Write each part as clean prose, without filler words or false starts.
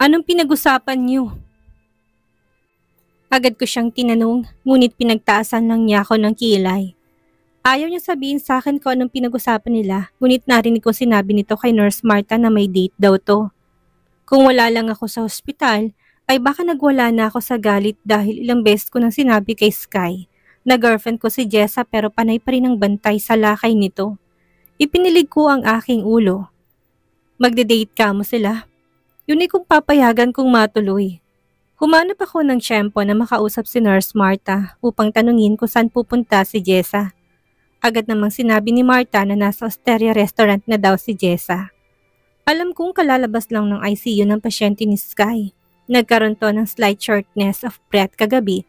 Anong pinag-usapan niyo? Agad ko siyang tinanong, ngunit pinagtaasan lang niya ako ng kilay. Ayaw niya sabihin sa akin kung anong pinag-usapan nila, ngunit narinig ko sinabi nito kay Nurse Marta na may date daw to. Kung wala lang ako sa ospital, ay baka nagwala na ako sa galit dahil ilang beses ko nang sinabi kay Sky na girlfriend ko si Jessa pero panay pa rin ang bantay sa lakay nito. Ipinilig ko ang aking ulo. Magde-date ka mo sila? Yun ay kung papayagan kong matuloy. Humanap ako ng tiyempo na makausap si Nurse Marta upang tanungin kung saan pupunta si Jessa. Agad namang sinabi ni Marta na nasa Osteria Restaurant na daw si Jessa. Alam kong kalalabas lang ng ICU ng pasyente ni Sky. Nagkaroon to ng slight shortness of breath kagabi,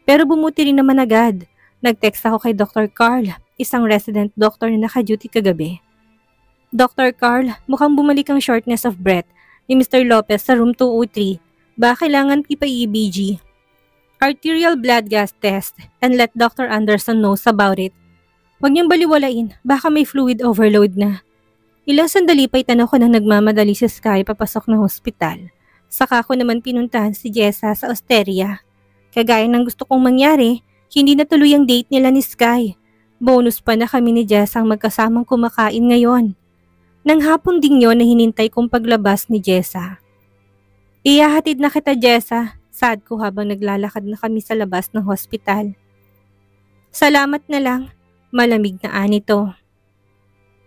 pero bumuti rin naman agad. Nag-text ako kay Dr. Carl, isang resident doctor na naka-duty kagabi. Dr. Carl, mukhang bumalik ang shortness of breath ni Mr. Lopez sa room 203. Baka kailangan ipa-EBG, arterial blood gas test, and let Dr. Anderson knows about it. Huwag niyang baliwalain, baka may fluid overload na. Ilang sandali pa'y tanaw ko nang nagmamadali si Sky papasok ng hospital. Saka ko naman pinuntahan si Jessa sa Osteria. Kagaya ng gusto kong mangyari, hindi natuloy ang date nila ni Sky. Bonus pa na kami ni Jessa ang magkasamang kumakain ngayon. Nang hapon ding yon na hinintay kong paglabas ni Jessa. Iyahatid na kita, Jessa, sad ko habang naglalakad na kami sa labas ng hospital. Salamat na lang, malamig na anito.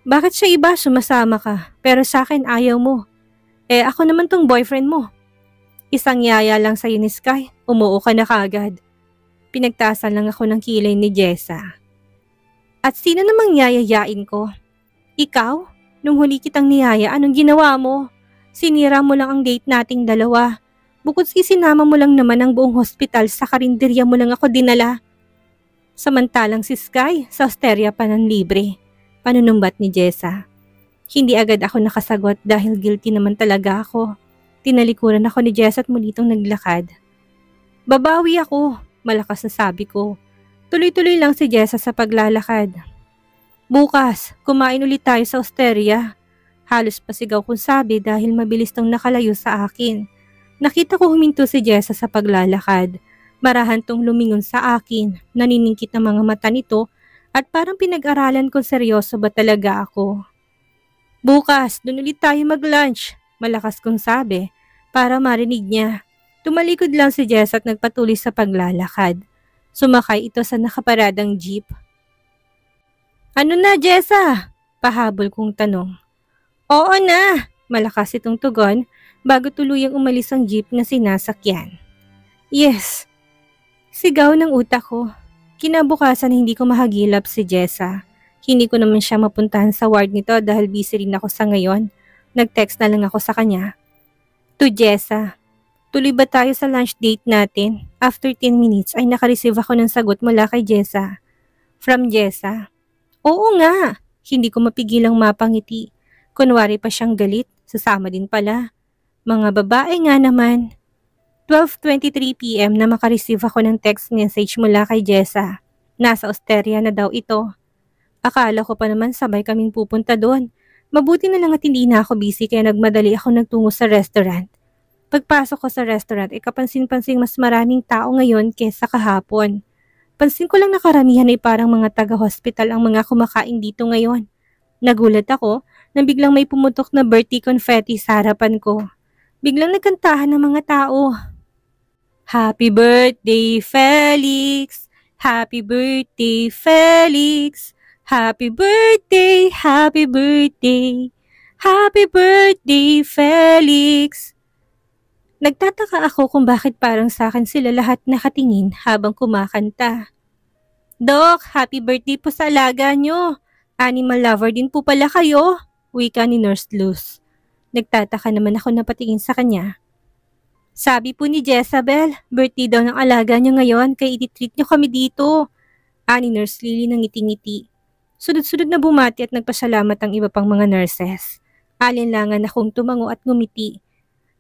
Bakit siya iba sumasama ka, pero sa akin ayaw mo? Ako naman tong boyfriend mo. Isang yaya lang sa'yo ni Sky, umuo ka na kaagad. Pinagtasan lang ako ng kilay ni Jessa. At sino namang yayayain ko? Ikaw? Nung huli kitang niyaya, anong ginawa mo? Sinira mo lang ang date nating dalawa. Bukod sa isinama mo lang naman ang buong hospital sa karinderya mo lang ako dinala. Samantalang si Sky sa Osteria pa ng libre. Panunumbat ni Jessa. Hindi agad ako nakasagot dahil guilty naman talaga ako. Tinalikuran ako ni Jessa at muli itong naglakad. Babawi ako, malakas na sabi ko. Tuloy-tuloy lang si Jessa sa paglalakad. Bukas, kumain ulit tayo sa Osteria. Halos pasigaw kong sabi dahil mabilis tong nakalayo sa akin. Nakita ko huminto si Jessa sa paglalakad. Marahan tong lumingon sa akin, naniningkit ang mga mata nito at parang pinag-aralan kung seryoso ba talaga ako. Bukas, dun ulit tayo mag-lunch, malakas kong sabi, para marinig niya. Tumalikod lang si Jessa at nagpatuloy sa paglalakad. Sumakay ito sa nakaparadang jeep. Ano na, Jessa? Pahabol kong tanong. Oo na, malakas itong tugon bago tuluyang umalis ang jeep na sinasakyan. Yes, sigaw ng utak ko. Kinabukasan hindi ko mahagilap si Jessa. Hindi ko naman siya mapuntahan sa ward nito dahil busy rin ako sa ngayon. Nag-text na lang ako sa kanya. To Jessa, tuloy ba tayo sa lunch date natin? After 10 minutes ay nakareceive ako ng sagot mula kay Jessa. From Jessa. Oo nga, hindi ko mapigilang mapangiti. Kunwari pa siyang galit, sasama din pala. Mga babae nga naman. 12:23 PM na makareceive ako ng text message mula kay Jessa. Nasa Osteria na daw ito. Akala ko pa naman sabay kaming pupunta doon. Mabuti na lang at hindi na ako busy kaya nagmadali ako nagtungo sa restaurant. Pagpasok ko sa restaurant ay kapansin-pansing mas maraming tao ngayon kaysa kahapon. Pansin ko lang na karamihan ay parang mga taga-hospital ang mga kumakain dito ngayon. Nagulat ako nang biglang may pumutok na birthday confetti sa harapan ko. Biglang nagkantahan ng mga tao. Happy birthday, Felix! Happy birthday, Felix! Happy birthday, happy birthday! Happy birthday, Felix! Nagtataka ako kung bakit parang sa akin sila lahat nakatingin habang kumakanta. Doc, happy birthday po sa alaga nyo! Animal lover din po pala kayo, wika ni Nurse Luz. Nagtataka naman ako na patingin sa kanya. Sabi po ni Jezabel, birthday daw ng alaga niyo ngayon kaya ititreat niyo kami dito. Ani Nurse Lily ng ngiti-ngiti. Sunod-sunod na bumati at nagpasalamat ang iba pang mga nurses. Alinlangan akong tumango at ngumiti.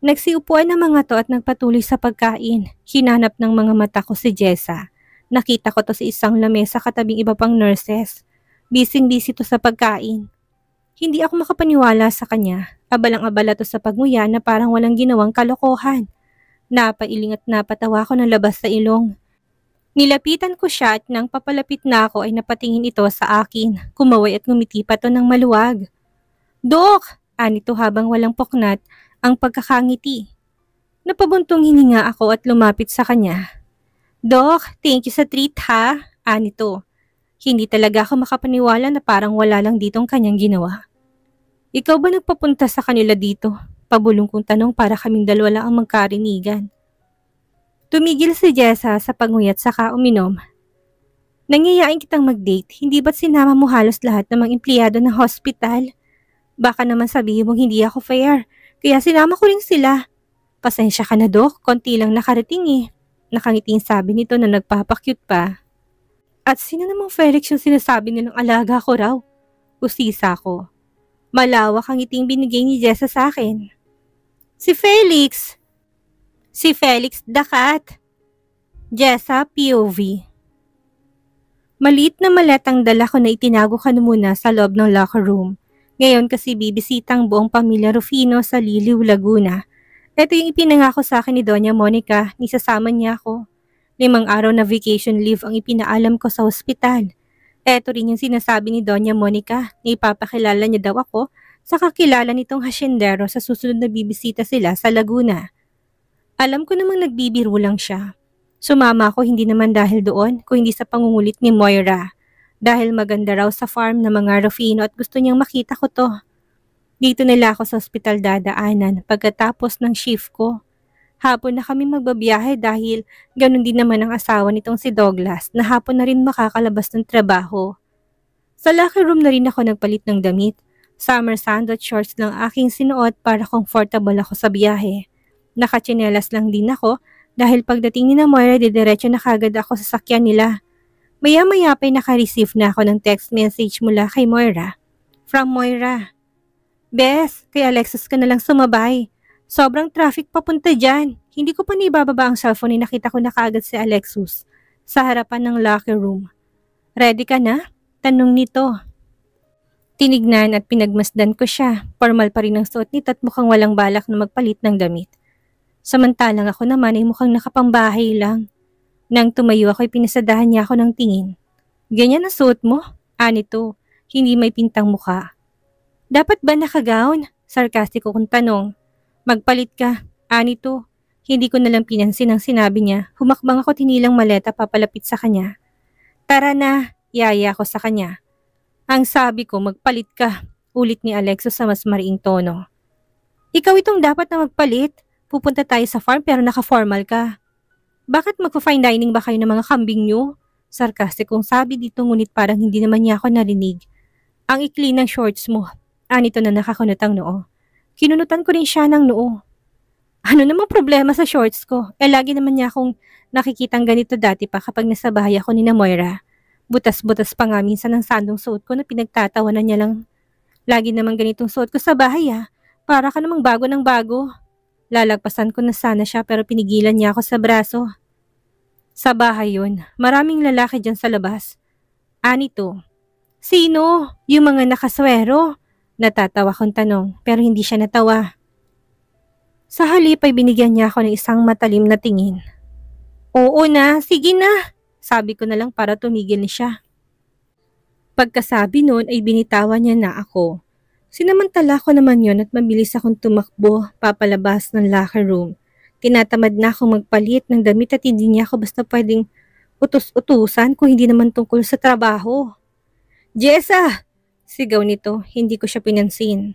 Nagsiupuan ng mga to at nagpatuloy sa pagkain. Hinanap ng mga mata ko si Jessa. Nakita ko to sa isang lamesa katabing iba pang nurses. Bising-busy to sa pagkain. Hindi ako makapaniwala sa kanya. Abalang-abala to sa pagnguya na parang walang ginawang kalokohan. Napailing at napatawa ko ng labas sa ilong. Nilapitan ko siya at nang papalapit na ako ay napatingin ito sa akin. Kumaway at ngumiti pa to ng maluwag. Dok! Anito habang walang poknat ang pagkakangiti. Napabuntong hininga ako at lumapit sa kanya. Dok, thank you sa treat ha, anito. Hindi talaga ako makapaniwala na parang wala lang ditong kanyang ginawa. Ikaw ba nagpapunta sa kanila dito? Pabulong kong tanong para kaming dalawa lang ang magkarinigan. Tumigil si Jessa sa panguyat saka uminom. Nangyayain kitang mag-date, hindi ba't sinama mo halos lahat ng mga empleyado ng hospital? Baka naman sabihin mong hindi ako fair, kaya sinama ko rin sila. Pasensya ka na Dok, konti lang nakarating eh. Nakangiting sabi nito na nagpapakyut pa. At sino namang Felix yung sinasabi nilang alaga ko raw? Usisa ko. Malawak ang ngiting binigay ni Jessa sa akin. Si Felix! Si Felix the Cat. Jessa POV. Maliit na maletang dala ko na itinago ka muna sa loob ng locker room. Ngayon kasi bibisitang buong pamilya Rufino sa Liliw, Laguna. Ito yung ipinangako sa akin ni Doña Monica, nisasama niya ako. 5 araw na vacation leave ang ipinaalam ko sa ospital. Ito rin yung sinasabi ni Doña Monica na ipapakilala niya daw ako sa kakilala nitong hasyendero sa susunod na bibisita sila sa Laguna. Alam ko namang nagbibiro lang siya. Sumama ako hindi naman dahil doon, kung hindi sa pangungulit ni Moira. Dahil maganda raw sa farm ng mga Rufino at gusto niyang makita ko to. Dito nila ako sa ospital dadaanan pagkatapos ng shift ko. Hapon na kami magbabiyahe dahil ganun din naman ang asawa nitong si Douglas na hapon na rin makakalabas ng trabaho. Sa locker room na rin ako nagpalit ng damit. Summer sando at shorts lang aking sinuot para comfortable ako sa biyahe. Nakatsinelas lang din ako dahil pagdating ni na Moira didiretso na kagad ako sa sakyan nila. Maya-maya pa'y naka-receive na ako ng text message mula kay Moira. From Moira. Bes, kay Alexis ka na lang sumabay. Sobrang traffic papunta dyan. Hindi ko pa nibababa ang cellphone ni nakita ko na kaagad si Alexis sa harapan ng locker room. Ready ka na? Tanong nito. Tinignan at pinagmasdan ko siya. Formal pa rin ang suot nito at mukhang walang balak na magpalit ng damit. Samantalang ako naman ay mukhang nakapambahay lang. Nang tumayo ako ay pinasadahan niya ako ng tingin. Ganyan ang suot mo? Anito, hindi may pintang mukha. Dapat ba nakagown? Sarkastiko kong tanong. Magpalit ka, anito. Hindi ko nalang pinansin ang sinabi niya. Humakbang ako tinilang maleta papalapit sa kanya. Tara na, yaya ko sa kanya. Ang sabi ko magpalit ka, ulit ni Alexis sa mas mariing tono. Ikaw itong dapat na magpalit. Pupunta tayo sa farm pero naka-formal ka. Bakit magpa-fine dining ba kayo ng mga kambing nyo? Sarkastikong sabi dito ngunit parang hindi naman niya ako narinig. Ang ikli ng shorts mo. Anito na nakakunot ang noo. Kinunutan ko rin siya ng noo. Ano namang problema sa shorts ko? Lagi naman niya akong nakikitang ganito dati pa kapag nasa bahay ako ni na Moira. Butas-butas pa nga minsan ang sandong suot ko na pinagtatawanan niya lang. Lagi namang ganitong suot ko sa bahay Para ka namang bago ng bago. Lalagpasan ko na sana siya pero pinigilan niya ako sa braso. Sa bahay yun, maraming lalaki dyan sa labas. Anito. Sino? Yung mga nakaswero? Natatawa kong tanong pero hindi siya natawa. Sa halip ay binigyan niya ako ng isang matalim na tingin. Oo na, sige na. Sabi ko na lang para tumigil siya. Pagkasabi noon ay binitawan niya na ako. Sinamantala ko naman yon at mabilis akong tumakbo papalabas ng locker room. Tinatamad na akong magpalit ng damit at hindi niya ako basta pwedeng utus-utusan kung hindi naman tungkol sa trabaho. Jessa! Sigaw nito, hindi ko siya pinansin.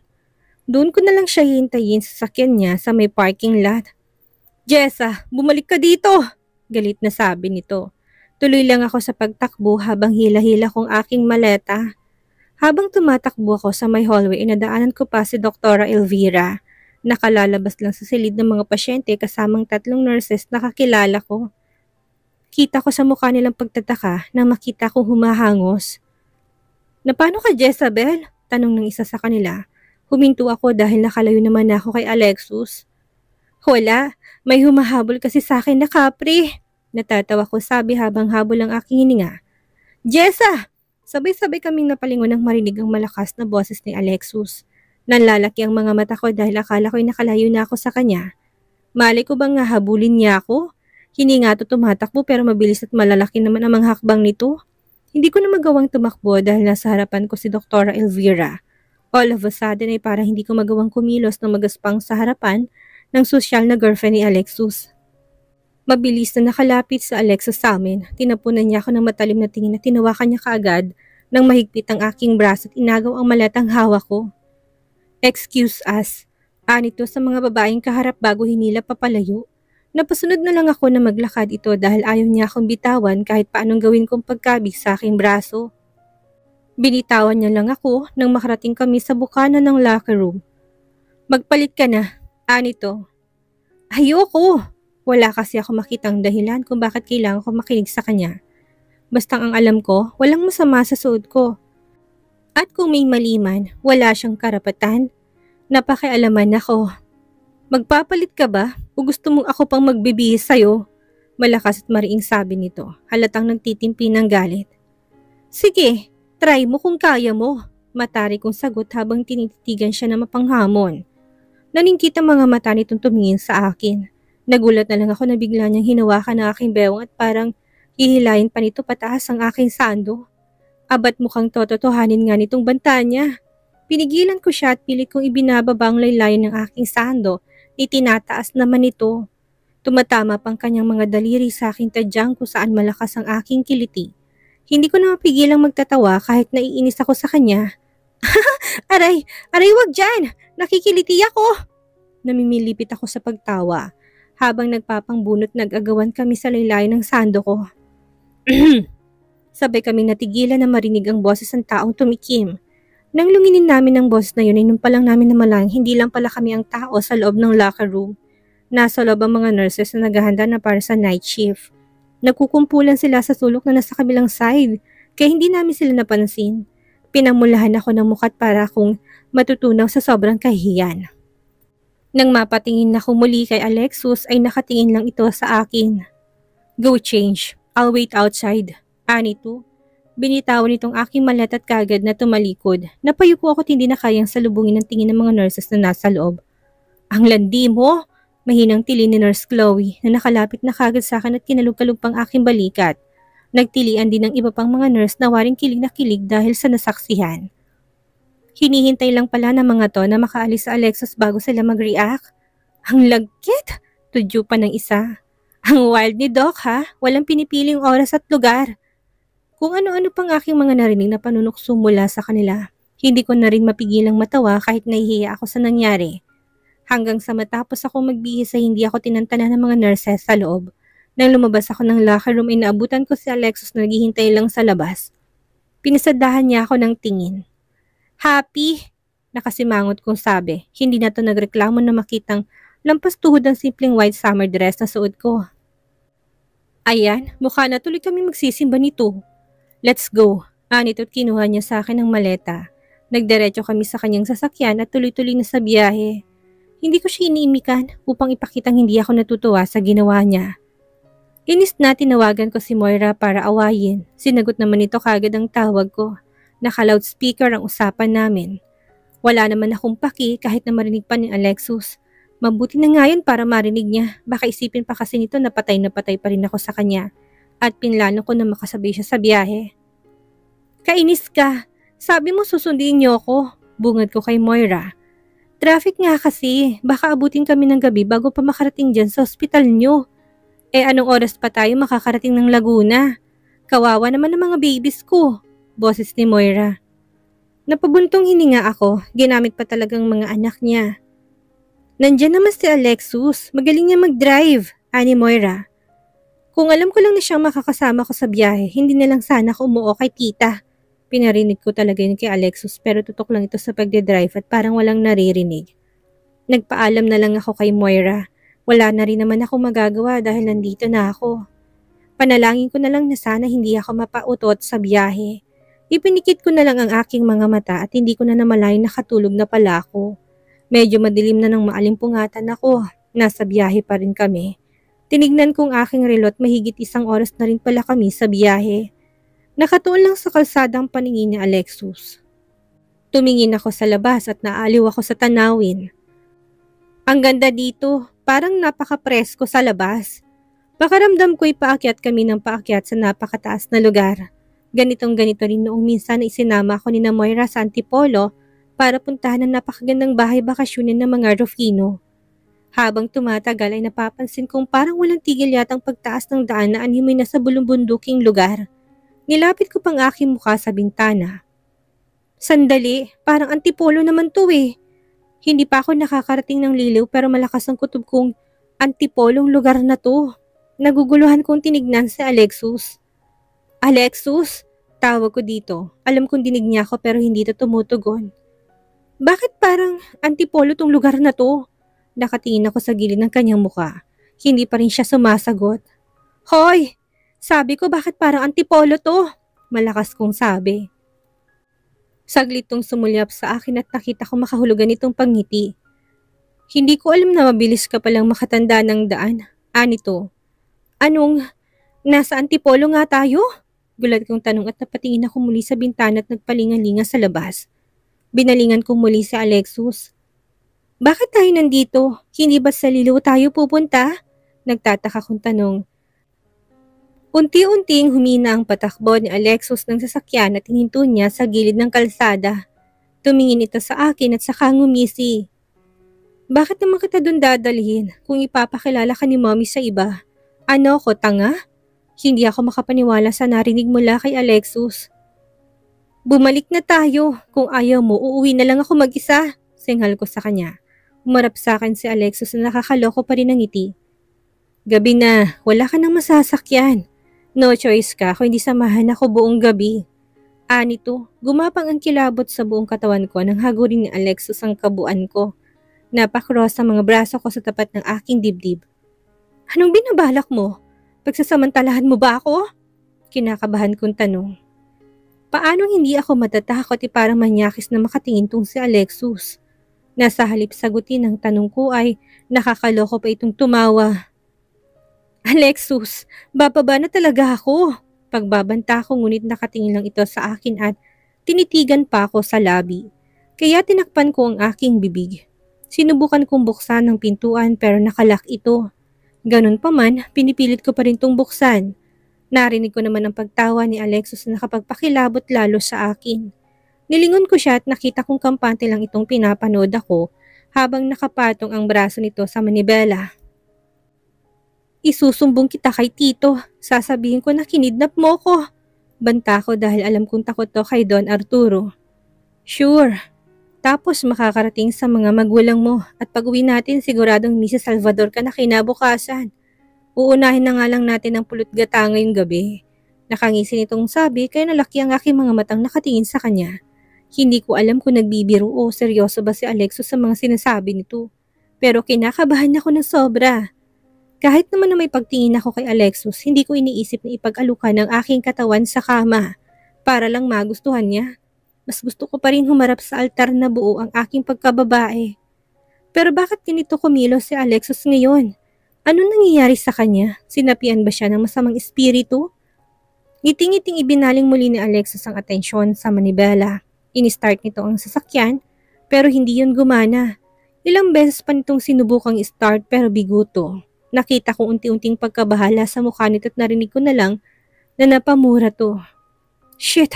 Doon ko na lang siya hintayin sa sakyan niya sa may parking lot. Jessa, bumalik ka dito! Galit na sabi nito. Tuloy lang ako sa pagtakbo habang hila-hila kong aking maleta. Habang tumatakbo ako sa may hallway, inadaanan ko pa si Doktora Elvira. Nakalalabas lang sa silid ng mga pasyente kasamang 3 nurses na kakilala ko. Kita ko sa mukha nilang pagtataka na makita kong humahangos. Napano ka, Jezabel? Tanong ng isa sa kanila. Huminto ako dahil nakalayo naman ako kay Alexis. Wala, may humahabol kasi sa akin na kapre. Natatawa ko sabi habang habol ang aking hininga. Jessa! Sabay-sabay kaming napalingon ng marinig ang malakas na boses ni Alexis. Nanlalaki ang mga mata ko dahil akala ko'y nakalayo na ako sa kanya. Malay ko bang nga habulin niya ako? Hindi nga to tumatakbo pero mabilis at malalaki naman ang mga hakbang nito. Hindi ko na magawang tumakbo dahil nasa harapan ko si Dr. Elvira. All of a sudden ay parang hindi ko magawang kumilos ng magaspang sa harapan ng sosyal na girlfriend ni Alexus. Mabilis na nakalapit sa Alexus sa amin, tinapunan niya ako ng matalim na tingin at tinawakan niya kaagad nang mahigpit ang aking braso at inagaw ang malatang hawak ko. Excuse us, anito sa mga babaeng kaharap bago hinila papalayo. Napasunod na lang ako na maglakad ito dahil ayaw niya akong bitawan kahit paanong gawin kong pagkabig sa aking braso. Binitawan niya lang ako nang makarating kami sa bukana ng locker room. Magpalit ka na, anito. Ayoko! Wala kasi ako makitang dahilan kung bakit kailangan ko makinig sa kanya. Basta ang alam ko, walang masama sa suot ko. At kung may maliman, wala siyang karapatan. Napakialaman ako. Magpapalit ka ba o gusto mong ako pang magbibihis sa'yo? Malakas at mariing sabi nito, halatang nagtitimpi ng galit. Sige, try mo kung kaya mo. Matari kong sagot habang tinititigan siya na mapanghamon. Naningkit ang mga mata nitong tumingin sa akin. Nagulat na lang ako na bigla niyang hinawakan ang aking bewang at parang hihilayin pa nito pataas ang aking sando. Abat mukhang tototohanin nga nitong banta niya. Pinigilan ko siya at pilit kong ibinababa ang laylayan ng aking sando, itinataas naman ito. Tumatama pang kanyang mga daliri sa aking tadyang kung saan malakas ang aking kiliti. Hindi ko na mapigilang magtatawa kahit naiinis ako sa kanya. Aray! Aray, wag dyan! Nakikiliti ako! Namimilipit ako sa pagtawa. Habang nagpapangbunot nag-agawan kami sa laylayan ng sando ko. Sabay kaming natigilan na marinig ang boses ng taong tumikim. Nang lunginin namin ang boses na yun ay nung palang namin namalang hindi lang pala kami ang tao sa loob ng locker room. Nasa loob ang mga nurses na naghahanda na para sa night shift. Nagkukumpulan sila sa sulok na nasa kabilang side kaya hindi namin sila napansin. Pinamulahan ako ng mukat para akong matutunaw sa sobrang kahihiyan. Nang mapatingin ako muli kay Alexus ay nakatingin lang ito sa akin. Go change. I'll wait outside. Anito. Binitawan nitong aking malat at kagad na tumalikod. Napayuko ako at hindi na kayang salubungin ang tingin ng mga nurses na nasa loob. Ang landi mo! Mahinang tili ni Nurse Chloe na nakalapit na kagad sa akin at kinalug-kalug pang aking balikat. Nagtilian din ng iba pang mga nurse na waring kilig na kilig dahil sa nasaksihan. Hinihintay lang pala ng mga to na makaalis sa Alexus bago sila mag-react. Ang lagkit! Tudyo pa ng isa. Ang wild ni Doc ha? Walang pinipiling oras at lugar. Kung ano-ano pang aking mga narinig na panunukso mula sa kanila, hindi ko na rin mapigilang matawa kahit nahihiya ako sa nangyari. Hanggang sa matapos ako magbihis ay hindi ako tinantanan ng mga nurses sa loob. Nang lumabas ako ng locker room ay naabutan ko si Alexus na naghihintay lang sa labas. Pinasadahan niya ako ng tingin. Happy? Nakasimangot kong sabi. Hindi na to nagreklamo na makitang lampas tuhod ang simpleng white summer dress na suot ko. Ayan, mukha na tuloy kami magsisimba nito. Let's go. Anito't kinuha niya sa akin ang maleta. Nagdiretso kami sa kanyang sasakyan at tuloy-tuloy na sa biyahe. Hindi ko siya iniimikan upang ipakitang hindi ako natutuwa sa ginawa niya. Inis na tinawagan ko si Moira para awayin. Sinagot naman ito kagad ang tawag ko. Naka-loudspeaker ang usapan namin. Wala naman akong paki kahit na marinig pa ni Alexus. Mabuti na nga yun para marinig niya. Baka isipin pa kasi nito na patay pa rin ako sa kanya. At pinlano ko na makasabay siya sa biyahe. Kainis ka. Sabi mo susundin niyo ako. Bungad ko kay Moira. Traffic nga kasi. Baka abutin kami ng gabi bago pa makarating dyan sa ospital niyo. Anong oras pa tayo makakarating ng Laguna? Kawawa naman ang mga babies ko. Boses ni Moira. Napabuntong hininga ako. Ginamit pa talagang mga anak niya. Nandyan naman si Alexus. Magaling niya mag-drive. Ani Moira. Kung alam ko lang na siyang makakasama ko sa biyahe, hindi na lang sana ako umuo kay tita. Pinarinig ko talaga yun kay Alexus pero tutok lang ito sa pagdedrive at parang walang naririnig. Nagpaalam na lang ako kay Moira. Wala na rin naman ako magagawa dahil nandito na ako. Panalangin ko na lang na sana hindi ako mapautot sa biyahe. Ipinikit ko na lang ang aking mga mata at hindi ko na namalayan nakatulog na pala ako. Medyo madilim na nang maalimpungatan ako. Nasa biyahe pa rin kami. Tinignan kong aking relo at mahigit 1 oras na rin pala kami sa biyahe. Nakatuon lang sa kalsada ang paningin ni Alexus. Tumingin ako sa labas at naaliw ako sa tanawin. Ang ganda dito, parang napaka-presko sa labas. Pakaramdam ko'y paakyat kami ng paakyat sa napakataas na lugar. Ganitong-ganito rin noong minsan na isinama ako ni na Moira sa Antipolo para puntahan ang napakagandang bahay bakasyonin ng mga Rufino. Habang tumatagal ay napapansin kong parang walang tigil yatang pagtaas ng daan na animoy na sa bulumbunduking lugar. Nilapit ko pang aking mukha sa bintana. Sandali, parang Antipolo naman to eh. Hindi pa ako nakakarating ng Liliw pero malakas ang kutob kong Antipolong lugar na to. Naguguluhan kong tinignan si Alexus. Alexus? Tawag ko dito. Alam kong dinig niya ako pero hindi ito tumutugon. Bakit parang Antipolo tong lugar na to? Nakatingin ako sa gilid ng kanyang muka. Hindi pa rin siya sumasagot. Hoy! Sabi ko bakit parang Antipolo to? Malakas kong sabi. Saglit tong sumulyap sa akin at nakita ko makahulugan itong pangiti. Hindi ko alam na mabilis ka palang makatanda ng daan. Anito? Anong? Nasa Antipolo nga tayo? Gulat kong tanong at napatingin ako muli sa bintana at nagpalingalinga sa labas. Binalingan ko muli si Alexus. Bakit tayo nandito? Hindi ba sa Liliw tayo pupunta? Nagtataka kong tanong. Unti-unting humina ang patakbo ni Alexus ng sasakyan at hininto niya sa gilid ng kalsada. Tumingin ito sa akin at saka ngumisi. Bakit naman kita doon dadalhin kung ipapakilala ka ni Mommy sa iba? Ano ako, tanga? Hindi ako makapaniwala sa narinig mula kay Alexus. Bumalik na tayo. Kung ayaw mo, uuwi na lang ako mag-isa. Singhal ko sa kanya. Umarap sa akin si Alexus na nakakaloko pa rin ng ngiti. Gabi na, wala ka nang masasakyan. No choice ka kung hindi samahan ako buong gabi. Anito, gumapang ang kilabot sa buong katawan ko nang hagurin ni Alexus ang kabuuan ko. Napakross ang mga braso ko sa tapat ng aking dibdib. Anong binabalak mo? Pagsasamantalahan mo ba ako? Kinakabahan kong tanong. Paanong hindi ako matatakot parang manyakis na makatingin tong si Alexus? Nasa halip sagutin ang tanong ko ay nakakaloko pa itong tumawa. Alexus, bababa na talaga ako. Pagbabanta ko ngunit nakatingin lang ito sa akin at tinitigan pa ako sa labi. Kaya tinakpan ko ang aking bibig. Sinubukan kong buksan ang pintuan pero nakalak ito. Ganun pa man, pinipilit ko pa rin itong buksan. Narinig ko naman ang pagtawa ni Alexus na nakapagpakilabot lalo sa akin. Nilingon ko siya at nakita kong kampante lang itong pinapanood ako habang nakapatong ang braso nito sa manibela. Isusumbong kita kay Tito. Sasabihin ko na kinidnap mo ko. Banta ko dahil alam kong takot to kay Don Arturo. Sure. Tapos makakarating sa mga magulang mo at pag-uwi natin siguradong Mrs. Salvador ka na kinabukasan. Uunahin na nga lang natin ang pulot gata ngayong gabi. Nakangisi nitong sabi kaya nalaki ang aking mga matang nakatingin sa kanya. Hindi ko alam kung nagbibiro o seryoso ba si Alexus sa mga sinasabi nito. Pero kinakabahan ako ng sobra. Kahit naman na may pagtingin ako kay Alexus, hindi ko iniisip na ipag-alukan ang aking katawan sa kama para lang magustuhan niya. Mas gusto ko pa rin humarap sa altar na buo ang aking pagkababae. Pero bakit ganito kumilos si Alexus ngayon? Ano nangyayari sa kanya? Sinapian ba siya ng masamang espiritu? Ngiting-ngiting ibinaling muli ni Alexus ang atensyon sa manibela. In-start nito ang sasakyan pero hindi yun gumana. Ilang beses pa nitong sinubukang i-start pero biguto. Nakita ko unti-unting pagkabahala sa mukha nito at narinig ko na lang na napamura to. Shit!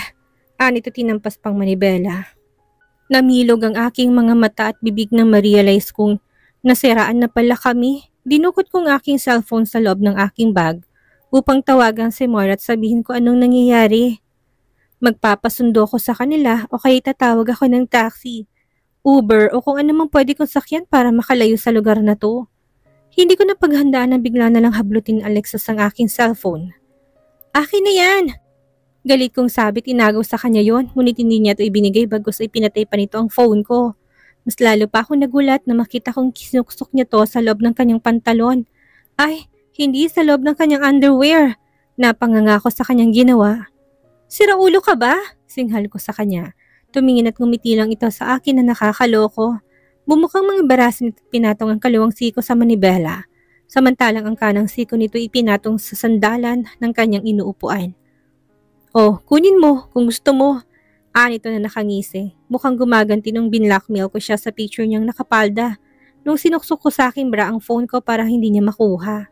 Anito tinampas pang manibela. Namilog ang aking mga mata at bibig na ma-realize kong nasiraan na pala kami. Dinukot ko ang aking cellphone sa loob ng aking bag upang tawagan si Moira at sabihin ko anong nangyayari. Magpapasundo ko sa kanila o kaya tatawag ako ng taxi, Uber o kung ano mang pwede kong sakyan para makalayo sa lugar na to. Hindi ko na paghandaan na bigla na lang hablutin ni Alexus ang aking cellphone. Akin na yan! Galit kong sabit inagaw sa kanya yon, ngunit hindi niya ito ibinigay bagos ay pinatay pa nito ang phone ko. Mas lalo pa ako nagulat na makita kong kinuksok niya to sa loob ng kanyang pantalon. Ay, hindi sa loob ng kanyang underwear. Napanganga ko sa kanyang ginawa. Sira ulo ka ba? Singhal ko sa kanya. Tumingin at ngumiti lang ito sa akin na nakakaloko. Bumukang mga barasin at pinatong ang kaliwang siko sa manibela. Samantalang ang kanang siko nito ipinatong sa sandalan ng kanyang inuupuan. Oh, kunin mo kung gusto mo. Nito na nakangisi. Mukhang gumaganti nung binlockmail ko siya sa picture niyang nakapalda. Nung sinuksok ko sa aking bra ang phone ko para hindi niya makuha.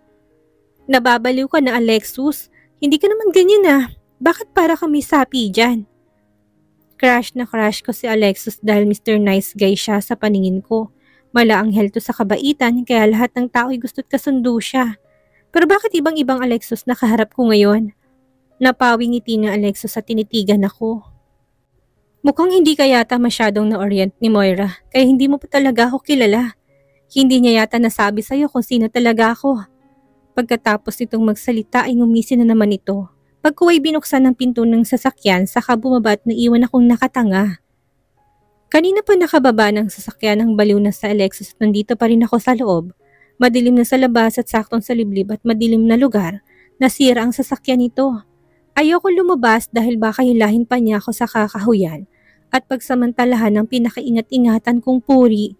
Nababaliw ka na, Alexus. Hindi ka naman ganyan ah. Bakit para kami sapi dyan? Crush na crush ko si Alexus dahil Mr. Nice Guy siya sa paningin ko. Malaanghel to sa kabaitan kaya lahat ng tao'y gusto't kasundo siya. Pero bakit ibang-ibang Alexus nakaharap ko ngayon? Napawing ngiti ng Alexus at tinitigan ako. Mukhang hindi ka yata masyadong na-orient ni Moira kaya hindi mo pa talaga ako kilala. Hindi niya yata nasabi sa'yo kung sino talaga ako. Pagkatapos nitong magsalita ay ngumisi na naman ito. Pagkuway binuksan ng pinto ng sasakyan saka bumaba at naiwan akong nakatanga. Kanina pa nakababa ng sasakyan ang baliw na sa Alexus at nandito pa rin ako sa loob. Madilim na sa labas at saktong sa liblib at madilim na lugar, nasira ang sasakyan nito. Ayoko lumabas dahil baka hilahin pa niya ako sa kakahuyan at pagsamantalahan ng pinakaingat-ingatan kong puri.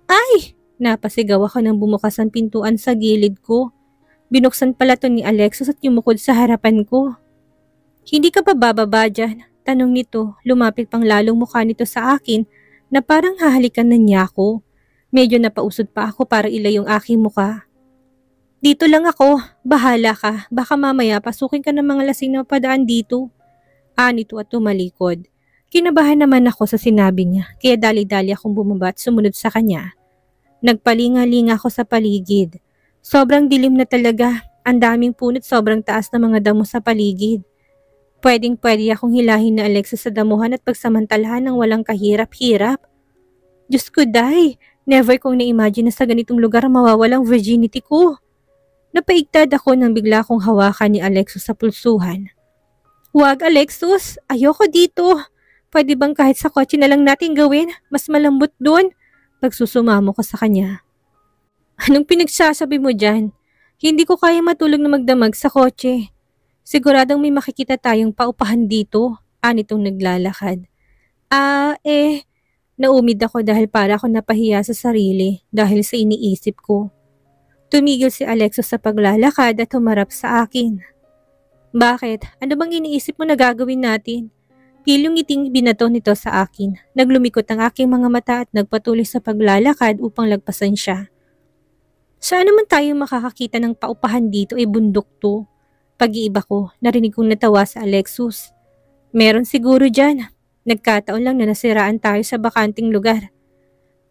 Ay! Napasigaw ako nang bumukas ang pintuan sa gilid ko. Binuksan pala to ni Alexus at yumukod sa harapan ko. Hindi ka pa bababa dyan? Tanong nito, lumapit pang lalong mukha nito sa akin na parang hahalikan na niya ako. Medyo napausod pa ako para ilay yung aking muka. Dito lang ako, bahala ka, baka mamaya pasukin ka ng mga lasing na padaan dito. Nito at tumalikod. Kinabahan naman ako sa sinabi niya, kaya dali-dali akong bumaba at sumunod sa kanya. Nagpalinga-linga ako sa paligid. Sobrang dilim na talaga, ang daming punot sobrang taas na mga damo sa paligid. Pwedeng-pwede akong hilahin na Alexis sa damuhan at pagsamantalahan ng walang kahirap-hirap. Diyos ko, Day! Never kong na-imagine na sa ganitong lugar mawawalang virginity ko. Napaigtad ako nang bigla kong hawakan ni Alexus sa pulsuhan. Huwag, Alexus! Ayoko dito! Pwede bang kahit sa kotse na lang natin gawin? Mas malambot doon? Pagsusumamo ko sa kanya. Anong pinagsasabi mo dyan? Hindi ko kaya matulog na magdamag sa kotse. Siguradong may makikita tayong paupahan dito. Nitong naglalakad. Naumid ako dahil para ako napahiya sa sarili dahil sa iniisip ko. Tumigil si Alexus sa paglalakad at humarap sa akin. Bakit? Ano bang iniisip mo na gagawin natin? Pilyong ngiting binato nito sa akin. Naglumikot ang aking mga mata at nagpatuloy sa paglalakad upang lagpasan siya. Saan naman tayo makakakita ng paupahan dito ay bundok to? Pag-iiba ko, narinig kong natawa sa Alexus. Meron siguro dyan. Nagkataon lang na nasiraan tayo sa bakanting lugar.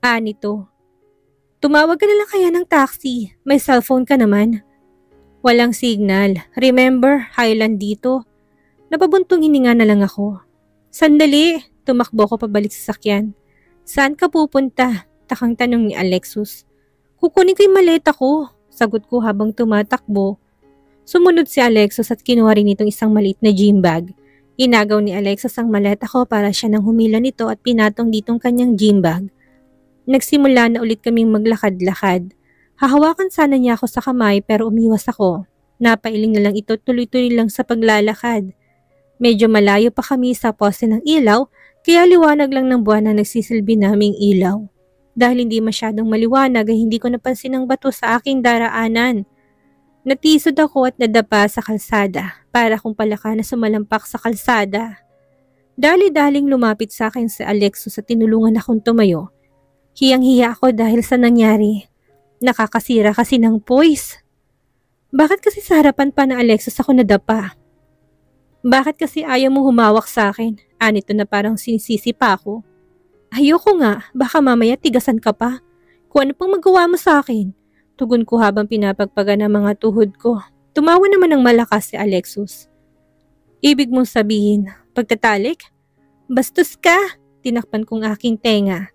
Nito. Tumawag ka na lang kaya ng taxi. May cellphone ka naman. Walang signal. Remember, Highland dito. Napabuntong hininga na lang ako. Sandali. Tumakbo ko pabalik sa sakyan. Saan ka pupunta? Takang tanong ni Alexus. Kukunin ko yung maleta ko. Sagot ko habang tumatakbo. Sumunod si Alexus at kinuha rin itong isang maliit na gym bag. Inagaw ni Alexis ang maleta ko para siya nang humila nito at pinatong ditong kanyang gym bag. Nagsimula na ulit kaming maglakad-lakad. Hahawakan sana niya ako sa kamay pero umiwas ako. Napailing na lang ito tuloy-tuloy lang sa paglalakad. Medyo malayo pa kami sa poste ng ilaw kaya liwanag lang ng buwan na nagsisilbi naming ilaw. Dahil hindi masyadong maliwanag ay hindi ko napansin ang bato sa aking daraanan. Natisod ako at nadapa sa kalsada para kung palaka na sumalampak sa kalsada. Dali-daling lumapit sa akin si Alexus at tinulungan akong tumayo. Hiyang-hiya ako dahil sa nangyari. Nakakasira kasi ng poise. Bakit kasi sa harapan pa ng Alexus ako nadapa? Bakit kasi ayaw mo humawak sa akin? Nito na parang sinisisi pa ako. Ayoko nga, baka mamaya tigasan ka pa. Kung ano pang magawa mo sa akin? Tugon ko habang pinapagpagan ang mga tuhod ko. Tumawa naman ng malakas si Alexus. Ibig mong sabihin, pagtatalik? Bastos ka! Tinakpan kong aking tenga.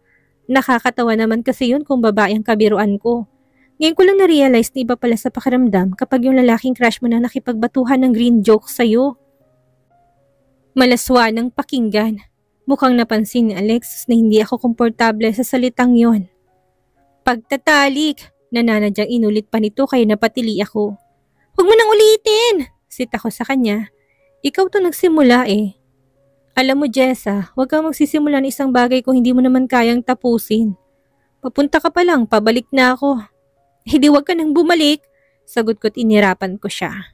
Nakakatawa naman kasi yun kung babae ang kabiruan ko. Ngayon ko lang na-realize na iba pala sa pakiramdam kapag yung lalaking crush mo na nakipagbatuhan ng green joke sa'yo. Malaswa ng pakinggan. Mukhang napansin ni Alexus na hindi ako komportable sa salitang yon. Pagtatalik! Nananadyang inulit pa nito kaya napatili ako. Huwag mo nang ulitin! Sit ako sa kanya. Ikaw to nagsimula eh. Alam mo Jessa, huwag kang magsisimula ng isang bagay kung hindi mo naman kayang tapusin. Papunta ka pa lang, pabalik na ako. Hindi huwag ka nang bumalik. Sagot ko't inirapan ko siya.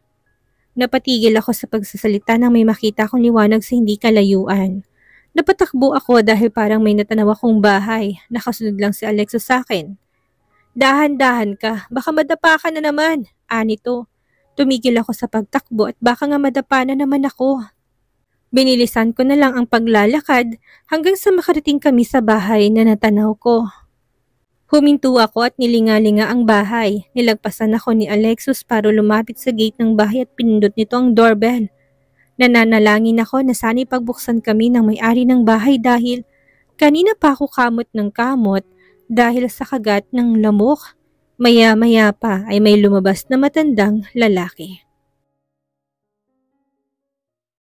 Napatigil ako sa pagsasalita nang may makita akong liwanag sa hindi kalayuan. Napatakbo ako dahil parang may natanaw akong bahay. Nakasunod lang si Alexo sa akin. Dahan-dahan ka, baka madapa ka na naman. Anito. Tumigil ako sa pagtakbo at baka nga madapa na naman ako. Binilisan ko na lang ang paglalakad hanggang sa makarating kami sa bahay na natanaw ko. Huminto ako at nilingalinga ang bahay. Nilagpasan ako ni Alexus para lumapit sa gate ng bahay at pinindot nito ang doorbell. Nananalangin ako na sana'y pagbuksan kami ng may-ari ng bahay dahil kanina pa ako kamot ng kamot dahil sa kagat ng lamok. Maya-maya pa ay may lumabas na matandang lalaki.